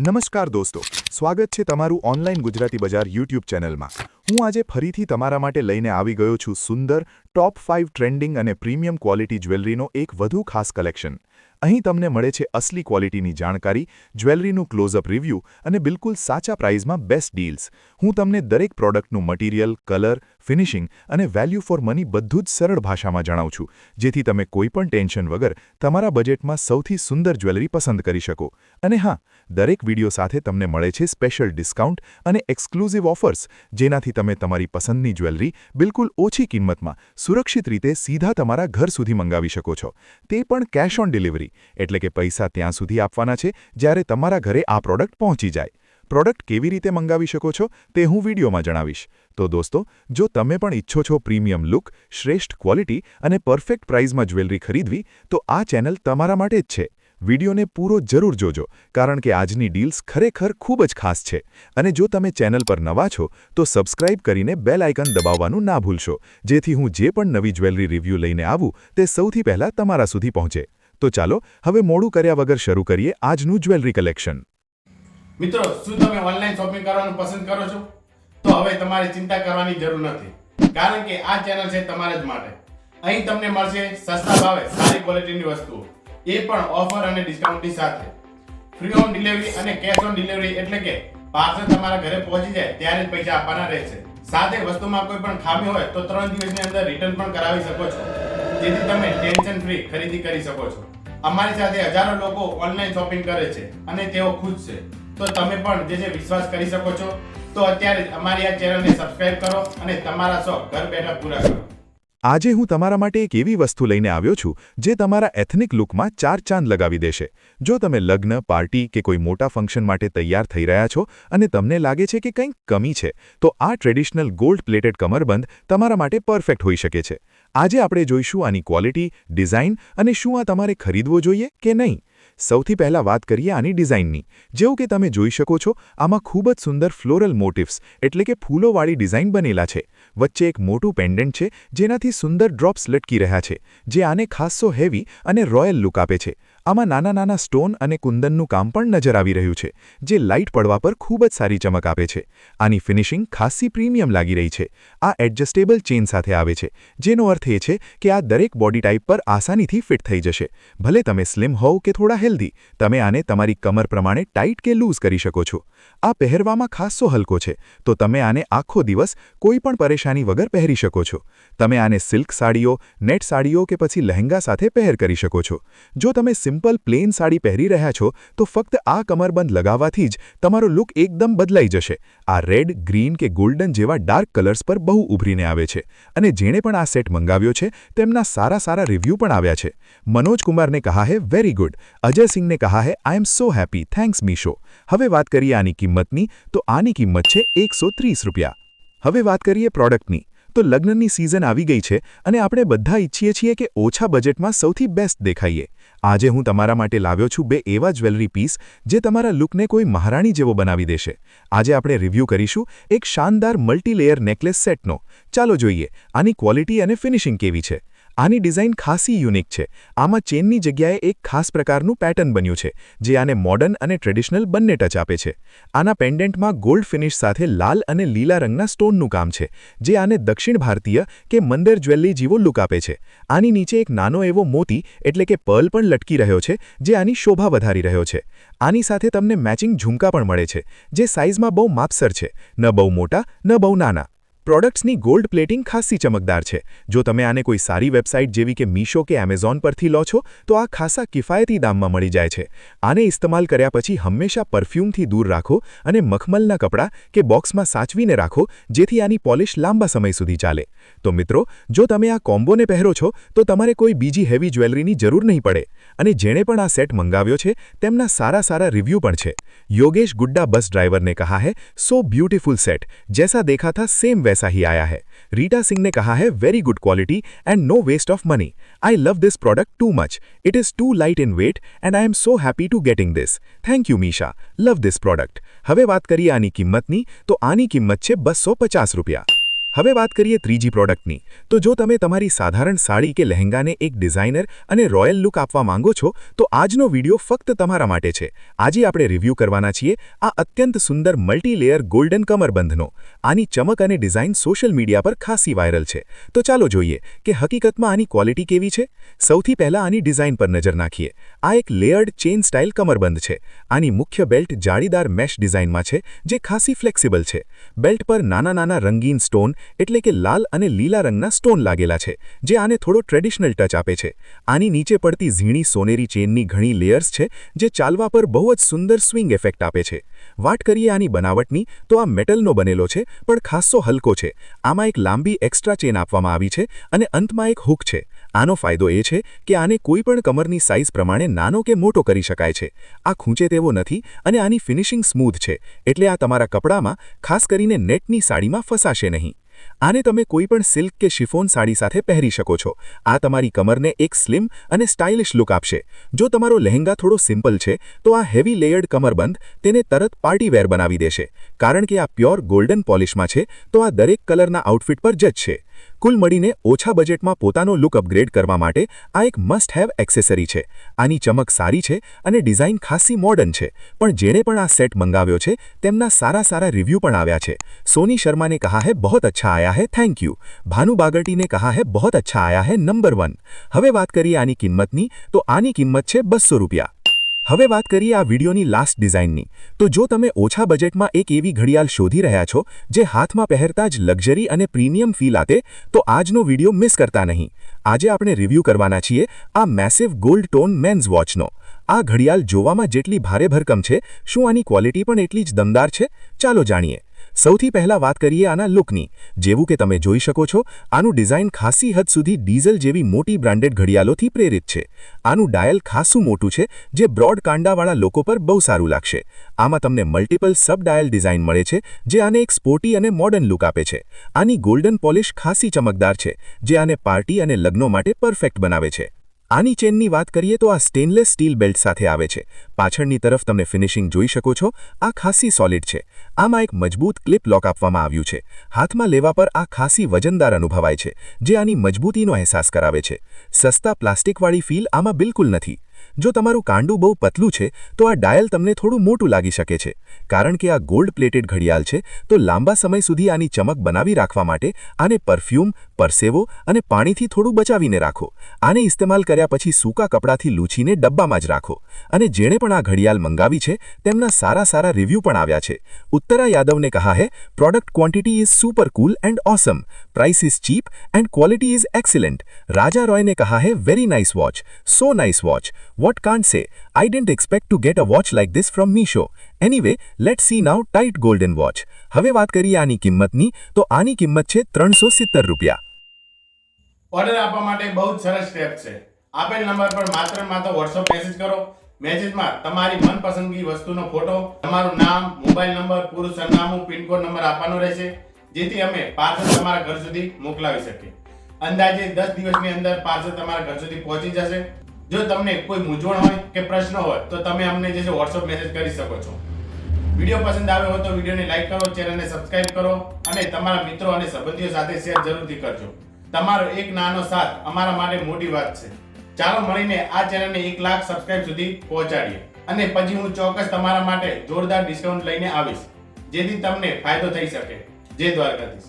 નમસ્કાર દોસ્તો, સ્વાગત છે તમારું ઓનલાઈન ગુજરાતી બજાર યુટ્યુબ ચેનલમાં। હું આજે ફરીથી તમારા માટે લઈને આવી ગયો છું સુંદર ટોપ 5 ટ્રેન્ડિંગ અને પ્રીમિયમ ક્વોલિટી જ્વેલરીનો એક વધુ ખાસ કલેક્શન। અહીં તમને મળે છે અસલી ક્વોલિટીની જાણકારી, જ્વેલરીનું ક્લોઝઅપ રિવ્યૂ અને બિલકુલ સાચા પ્રાઇઝમાં બેસ્ટ ડીલ્સ। હું તમને દરેક પ્રોડક્ટનું મટીરિયલ, કલર, ફિનિશિંગ અને વેલ્યુ ફોર મની બધું જ સરળ ભાષામાં જણાવું છું, જેથી તમે કોઈપણ ટેન્શન વગર તમારા બજેટમાં સૌથી સુંદર જ્વેલરી પસંદ કરી શકો। અને હા, દરેક વિડિયો સાથે તમને મળે છે સ્પેશિયલ ડિસ્કાઉન્ટ અને એક્સક્લુઝિવ ઓફર્સ, જેનાથી તમે તમારી પસંદની જ્વેલરી બિલકુલ ઓછી કિંમતમાં સુરક્ષિત રીતે સીધા તમારા ઘર સુધી મંગાવી શકો છો, તે પણ કેશ ઓન ડિલિવરી। એટલે કે પૈસા ત્યાં સુધી આપવાના છે જ્યારે તમારા ઘરે આ પ્રોડક્ટ પહોંચી જાય। પ્રોડક્ટ કેવી રીતે મંગાવી શકો છો તે હું વિડીયોમાં જણાવીશ। તો દોસ્તો, જો તમે પણ ઈચ્છો છો પ્રીમિયમ લુક, શ્રેષ્ઠ ક્વોલિટી અને પરફેક્ટ પ્રાઇઝમાં જ્વેલરી ખરીદવી, તો આ ચેનલ તમારા માટે જ છે। વિડીયોને પૂરો જરૂર જોજો, કારણ કે આજની ડીલ્સ ખરેખર ખૂબ જ ખાસ છે। અને જો તમે ચેનલ પર નવા છો તો સબસ્ક્રાઇબ કરીને બેલ આઇકન દબાવવાનું ના ભૂલશો, જેથી હું જે પણ નવી જ્વેલરી રિવ્યૂ લઈને આવું તે સૌથી પહેલાં તમારા સુધી પહોંચે। તો ચાલો હવે મોડું કર્યા વગર શરૂ કરીએ આજનું જ્વેલરી કલેક્શન। મિત્રો, શું તમે ઓનલાઈન શોપિંગ કરવાનું પસંદ કરો છો? તો હવે તમારે ચિંતા કરવાની જરૂર નથી, કારણ કે આ ચેનલ છે તમારા જ માટે। અહીં તમને મળશે સસ્તા ભાવે સારી ક્વોલિટીની વસ્તુઓ, એ પણ ઓફર અને ડિસ્કાઉન્ટની સાથે। ફ્રી હોમ ડિલિવરી અને કેશ ઓન ડિલિવરી, એટલે કે પાર્સલ તમારા ઘરે પહોંચી જાય ત્યારે જ પૈસા આપવાના રહેશે। સાથે વસ્તુમાં કોઈ પણ ખામી હોય તો 3 દિવસની અંદર રિટર્ન પણ કરાવી શકો છો, જેથી તમે ટેન્શન ફ્રી ખરીદી કરી શકો છો। અમારી સાથે હજારો લોકો ઓનલાઈન શોપિંગ કરે છે અને તેઓ ખુશ છે, તો તમે પણ જે વિશ્વાસ કરી શકો છો। તો અત્યારે જ અમારી આ ચેનલને સબસ્ક્રાઇબ કરો અને તમારા શોખ ઘર બેઠા પૂરા કરો। આજે હું તમારા માટે એક એવી વસ્તુ લઈને આવ્યો છું જે તમારા એથનિક લુકમાં 4 ચાંદ લગાવી દેશે। જો તમે લગ્ન, પાર્ટી કે કોઈ મોટા ફંક્શન માટે તૈયાર થઈ રહ્યા છો અને તમને લાગે છે કે કંઈક કમી છે, તો આ ટ્રેડિશનલ ગોલ્ડ પ્લેટેડ કમરબંધ તમારા માટે પરફેક્ટ હોઈ શકે છે। આજે આપણે જોઈશું આની ક્વોલિટી, ડિઝાઇન અને શું આ તમારે ખરીદવો જોઈએ કે નહીં। સૌથી પહેલા વાત કરીએ આની ડિઝાઇનની। જેવું કે તમે જોઈ શકો છો, આમાં ખૂબ જ સુંદર ફ્લોરલ મોટિવ્સ, એટલે કે ફૂલોવાળી ડિઝાઇન બનેલા છે। વચ્ચે એક મોટું પેન્ડન્ટ છે જેનાથી સુંદર ડ્રોપ્સ લટકી રહ્યા છે, જે આને ખાસ્સો હેવી અને રોયલ લુક આપે છે। આમાં નાના નાના સ્ટોન અને કુંદનનું કામ પણ નજર આવી રહ્યું છે, જે લાઇટ પડવા પર ખૂબ જ સારી ચમક આપે છે। આની ફિનિશિંગ ખાસ્સી પ્રીમિયમ લાગી રહી છે। આ એડજસ્ટેબલ ચેન સાથે આવે છે, જેનો અર્થ એ છે કે આ દરેક બોડી ટાઈપ પર આસાનીથી ફિટ થઈ જશે। ભલે તમે સ્લિમ હોવ કે થોડા હેલ્ધી, તમે આને તમારી કમર પ્રમાણે ટાઈટ કે લૂઝ કરી શકો છો। આ પહેરવામાં ખાસ્સો હલકો છે, તો તમે આને આખો દિવસ કોઈ પણ પરેશાની વગર પહેરી શકો છો। તમે આને સિલ્ક સાડીઓ, નેટ સાડીઓ કે પછી લહેંગા સાથે પહેર કરી શકો છો। જો તમે સિમ્પલ પ્લેન સાડી પહેરી રહ્યા છો તો ફક્ત આ કમરબંધ લગાવવાથી જ તમારો લુક એકદમ બદલાઈ જશે। આ રેડ, ગ્રીન કે ગોલ્ડન જેવા ડાર્ક કલર્સ પર બહુ ઉભરીને આવે છે, અને જેણે પણ આ સેટ મંગાવ્યો છે તેમના સારા રિવ્યૂ પણ આવ્યા છે। મનોજ કુમારને કહા હે વેરી ગુડ, અજય સિંહને કહા હે આઈ એમ સો હેપી, થેન્ક્સ મીશો। હવે વાત કરીએ આની કિંમતની, તો આની કિંમત છે 130 રૂપિયા। હવે વાત કરીએ પ્રોડક્ટની, તો લગ્નની સિઝન આવી ગઈ છે અને આપણે બધા ઈચ્છીએ છીએ કે ઓછા બજેટમાં સૌથી બેસ્ટ દેખાઈએ। આજે હું તમારા માટે લાવ્યો છું 2 એવા જ્વેલરી પીસ જે તમારા લુકને કોઈ મહારાણી જેવો બનાવી દેશે। આજે આપણે રિવ્યૂ કરીશું એક શાનદાર મલ્ટીલેયર નેકલેસ સેટનો। ચાલો જોઈએ આની ક્વોલિટી અને ફિનિશિંગ કેવી છે। આની ડિઝાઇન ખાસી યુનિક છે। આમાં ચેનની જગ્યાએ એક ખાસ પ્રકારનું પેટર્ન બન્યું છે, જે આને મોડર્ન અને ટ્રેડિશનલ બંને ટચ આપે છે। આના પેન્ડન્ટમાં ગોલ્ડ ફિનિશ સાથે લાલ અને લીલા રંગના સ્ટોનનું કામ છે, જે આને દક્ષિણ ભારતીય કે મંદિર જ્વેલરી જેવો લુક આપે છે। આની નીચે એક નાનો એવો મોતી એટલે કે પર્લ પણ લટકી રહ્યો છે, જે આની શોભા વધારી રહ્યો છે। આની સાથે તમને મેચિંગ ઝુમકા પણ મળે છે, જે સાઇઝમાં બહુ માપસર છે, ન બહુ મોટા ન બહુ નાના। પ્રોડક્ટ્સની ગોલ્ડ પ્લેટિંગ ખાસ્સી ચમકદાર છે। જો તમે આને કોઈ સારી વેબસાઇટ જેવી કે મીશો કે એમેઝોન પરથી લો છો તો આ ખાસા કિફાયતી દામમાં મળી જાય છે। આને ઇસ્તેમાલ કર્યા પછી હંમેશા પરફ્યુમથી દૂર રાખો અને મખમલના કપડાં કે બોક્સમાં સાચવીને રાખો, જેથી આની પોલિશ લાંબા સમય સુધી ચાલે। તો મિત્રો, જો તમે આ કોમ્બોને પહેરો છો તો તમારે કોઈ બીજી હેવી જ્વેલરીની જરૂર નહીં પડે। અને જેણે પણ આ સેટ મંગાવ્યો છે તેમના સારા રિવ્યૂ પણ છે। યોગેશ ગુડ્ડા બસ ડ્રાइवर ने कहा है सो ब्यूटीफुल सेट, जैसा देखा था सेम वैसा ही आया है। रीटा सिंह ने कहा है very good quality and no waste of money, I love this product too much, it is too light in weight and I am so happy to getting this, thank you Meesho, love this product. હવે વાત કરીએ આની કિંમતની, તો આની કિંમત છે 250 રૂપિયા। હવે વાત કરીએ ત્રીજી પ્રોડક્ટની. તો જો તમે તમારી સાધારણ સાડી કે લહેંગાને એક ડિઝાઇનર અને રોયલ લુક આપવા માંગો છો તો આજનો વિડિયો ફક્ત તમારા માટે છે. આજે આપણે રિવ્યૂ કરવાના છીએ આ અત્યંત સુંદર મલ્ટી-લેયર ગોલ્ડન કમરબંધનો. આની ચમક અને ડિઝાઇન સોશિયલ મીડિયા પર ખાસી વાયરલ છે. તો ચાલો જોઈએ કે હકીકતમાં આની ક્વોલિટી કેવી છે. સૌથી પહેલા આની ડિઝાઇન પર નજર નાખીએ. આ એક લેયર્ડ ચેઇન સ્ટાઇલ કમરબંધ છે. આની મુખ્ય બેલ્ટ જાળીદાર મેશ ડિઝાઇનમાં છે જે ખાસી ફ્લેક્સિબલ છે. બેલ્ટ પર નાના રંગીન સ્ટોન એટલે કે લાલ અને લીલા રંગના સ્ટોન લાગેલા છે જે આને થોડો ટ્રેડિશનલ ટચ આપે છે. આની નીચે પડતી ઝીણી સોનેરી ચેનની ઘણી લેયર્સ છે જે ચાલવા પર બહુ જ સુંદર સ્વિંગ ઇફેક્ટ આપે છે. વાત કરીએ આની બનાવટની તો આ મેટલનો બનેલો છે પણ ખાસ્સો હલકો છે. આમાં એક લાંબી એક્સ્ટ્રા ચેન આપવામાં આવી છે અને અંતમાં એક હૂક છે. આનો ફાયદો એ છે કે આને કોઈ પણ કમરની સાઇઝ પ્રમાણે નાનો કે મોટો કરી શકાય છે. આ ખૂંચે તેવો નથી અને આની ફિનિશિંગ સ્મૂથ છે એટલે આ તમારા કપડામાં ખાસ કરીને નેટની સાડીમાં ફસાશે નહીં. આને તમે કોઈ પણ સિલ્ક કે શિફોન સાડી સાથે પહેરી શકો છો. આ તમારી કમરને એક સ્લિમ અને સ્ટાઇલિશ લુક આપશે. જો તમારો લહેંગા થોડો સિમ્પલ છે તો આ હેવી લેયર્ડ કમરબંધ તેને તરત પાર્ટીવેર બનાવી દેશે. કારણ કે આ પ્યોર ગોલ્ડન પોલિશમાં છે તો આ દરેક કલરના આઉટફિટ પર જચશે. કુલ મળીને ઓછા બજેટમાં પોતાનો લુક અપગ્રેડ કરવા માટે આ એક મસ્ટ હેવ એક્સેસરી છે. આની ચમક સારી છે અને ડિઝાઇન ખાસી મોડર્ન છે. પણ જેણે પણ આ સેટ મંગાવ્યો છે તેમના સારા રિવ્યૂ પણ આવ્યા છે. સોની શર્મા ने कहा है बहुत अच्छा आया है थैंक यू. ભાનુ બાગટી ने कहा है बहुत अच्छा आया है नंबर 1. હવે વાત કરીએ આની કિંમતની તો આની કિંમત છે ₹200. હવે વાત કરીએ આ વિડિયોની લાસ્ટ ડિઝાઇનની. તો જો તમે ઓછા બજેટમાં એક એવી ઘડિયાળ શોધી રહ્યા છો જે હાથમાં પહેરતા જ લક્ઝરી અને પ્રીમિયમ ફીલ આપે તો આજનો વિડિયો મિસ કરતા નહીં. આજે આપણે રિવ્યૂ કરવાના છીએ આ મેસિવ ગોલ્ડ ટોન મેન્સ વોચનો. આ ઘડિયાળ જોવામાં જેટલી ભારે ભરકમ છે શું આની ક્વોલિટી પણ એટલી જ દમદાર છે? ચાલો જાણીએ. સૌથી પહેલા વાત કરીએ આના લુકની. જેવું કે તમે જોઈ શકો છો આનું ડિઝાઇન ખાસી હદ સુધી ડીઝલ જેવી મોટી બ્રાન્ડેડ ઘડિયાળોથી પ્રેરિત છે. આનું ડાયલ ખાસું મોટું છે જે બ્રોડ કાંડાવાળા લોકો પર બહુ સારું લાગશે. આમાં તમને મલ્ટિપલ સબ ડાયલ ડિઝાઇન મળે છે જે આને એક સ્પોર્ટી અને મોડર્ન લુક આપે છે. આની ગોલ્ડન પોલિશ ખાસી ચમકદાર છે જે આને પાર્ટી અને લગ્નો માટે પરફેક્ટ બનાવે છે. આની ચેનની વાત કરીએ તો આ સ્ટેનલેસ સ્ટીલ બેલ્ટ સાથે આવે છે. પાછળની તરફ તમે ફિનિશિંગ જોઈ શકો છો. આ ખાસી સોલિડ છે. આમાં એક મજબૂત ક્લિપ લોક આપવામાં આવ્યું છે. હાથમાં લેવા પર આ ખાસી વજનદાર અનુભવાય છે જે આની મજબૂતીનો અહેસાસ કરાવે છે. સસ્તા પ્લાસ્ટિકવાળી ફીલ આમાં બિલકુલ નથી. જો તમારું કાંડું બહુ પતલું છે તો આ ડાયલ તમને થોડું મોટું લાગી શકે છે. કારણ કે આ ગોલ્ડ પ્લેટેડ ઘડિયાળ છે તો લાંબા સમય સુધી આની ચમક બનાવી રાખવા માટે આને પરફ્યુમ, પરસેવો અને પાણીથી થોડું બચાવીને રાખો. આને ઇસ્તેમાલ કર્યા પછી સૂકા કપડાથી લૂછીને ડબ્બામાં જ રાખો. અને જેણે પણ આ ઘડિયાળ મંગાવી છે તેમના સારા રિવ્યૂ પણ આવ્યા છે. ઉત્તરા યાદવને કહા है product quantity is super cool and awesome, price is cheap and quality is excellent. Raja Roy ने कहा है very nice watch, so nice watch. What can't say? I didn't expect to get a watch like this from Meesho. Anyway, let's see now tight golden watch. હવે વાત કરીએ આની કિંમતની તો આની કિંમત છે ₹370. ઓર્ડર આપવા માટે બહુ જ સરસ સ્ટેપ છે. આપેલ નંબર પર માત્ર WhatsApp મેસેજ કરો. મેસેજમાં તમારી મનપસંદગી વસ્તુનો ફોટો, તમારું નામ, મોબાઈલ નંબર, પૂરું સરનામું, પિનકોડ નંબર આપવાનો રહેશે જેથી અમે પાર્સલ તમારા ઘર સુધી મોકલાવી શકીએ. અંદાજે 10 દિવસની અંદર પાર્સલ તમારા ઘર સુધી પહોંચી જશે. જો તમને કોઈ મૂંઝવણ હોય કે પ્રશ્ન હોય તો તમે અમને જે છે WhatsApp મેસેજ કરી શકો છો. વિડીયો પસંદ આવ્યો હોય તો વિડીયોને લાઈક કરો, ચેનલને સબસ્ક્રાઇબ કરો અને તમારા મિત્રો અને સંબંધીઓ સાથે શેર જરૂરથી કરજો. તમારો એક નાનો સાથ અમારા માટે મોટી વાત છે. ચાલો મળીને આ ચેનલને 1 લાખ સબસ્ક્રાઇબ સુધી પહોંચાડીએ અને પછી હું ચોક્કસ તમારા માટે જોરદાર ડિસ્કાઉન્ટ લઈને આવીશ જેથી તમને ફાયદો થઈ શકે. જય દ્વારકાધીશ.